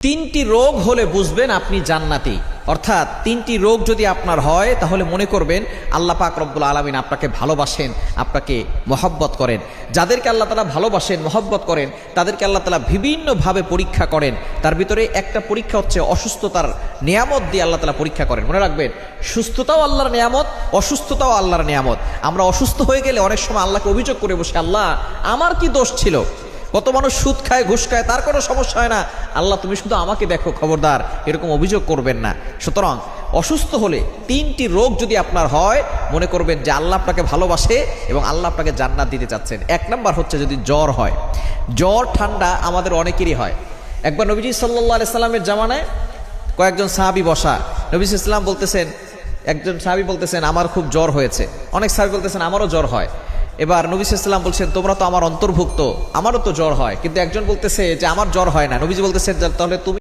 তিনটি রোগ হলে বুঝবেন আপনি জান্নাতি। অর্থাৎ তিনটি রোগ যদি আপনার হয় তাহলে মনে করবেন আল্লাহ পাক রব্বুল আলামিন আপনাকে ভালোবাসেন, আপনাকে মহব্বত করেন। যাদেরকে আল্লাহ তাআলা ভালোবাসেন, মহব্বত করেন, তাদেরকে আল্লাহ তাআলা বিভিন্নভাবে পরীক্ষা করেন। তার ভিতরে একটা পরীক্ষা হচ্ছে অসুস্থতার নিয়ামত দিয়ে আল্লাহ তাআলা পরীক্ষা করেন। মনে রাখবেন, সুস্থতাও আল্লাহর নিয়ামত, অসুস্থতাও আল্লাহর নিয়ামত। আমরা অসুস্থ হয়ে গেলে অনেক সময় আল্লাহকে অভিযোগ করে বসে, আল্লাহ আমার কি দোষ ছিল? কত মানুষ সুদ খায়, ঘুষ খায়, তার কোনো সমস্যা হয় না, আল্লাহ তুমি শুধু আমাকে দেখো, খবরদার এরকম অভিযোগ করবেন না। সুতরাং অসুস্থ হলে তিনটি রোগ যদি আপনার হয়, মনে করবেন যে আল্লাহ আপনাকে ভালোবাসে এবং আল্লাহ আপনাকে জান্নাত দিতে চাচ্ছেন। এক নাম্বার হচ্ছে যদি জ্বর হয়। জ্বর ঠান্ডা আমাদের অনেকেরই হয়। একবার নবীজি সাল্লাল্লাহু আলাইহি সাল্লামের জামানায় কয়েকজন সাহাবী বসা, নবী সাল্লাল্লাহু আলাইহি সাল্লাম বলতেছেন, একজন সাহাবী বলতেছেন আমার খুব জ্বর হয়েছে, অনেক সাহাবী বলতেছেন আমারও জ্বর হয়। এবার নবী সাল্লাল্লাহু আলাইহি ওয়াসাল্লাম বলছেন তোমরা তো আমার অন্তর্ভুক্ত, আমারও তো জ্বর হয়। কিন্তু একজন বলতেছে যে আমার জ্বর হয় না। নবীজি বলতেছেন তাহলে তুমি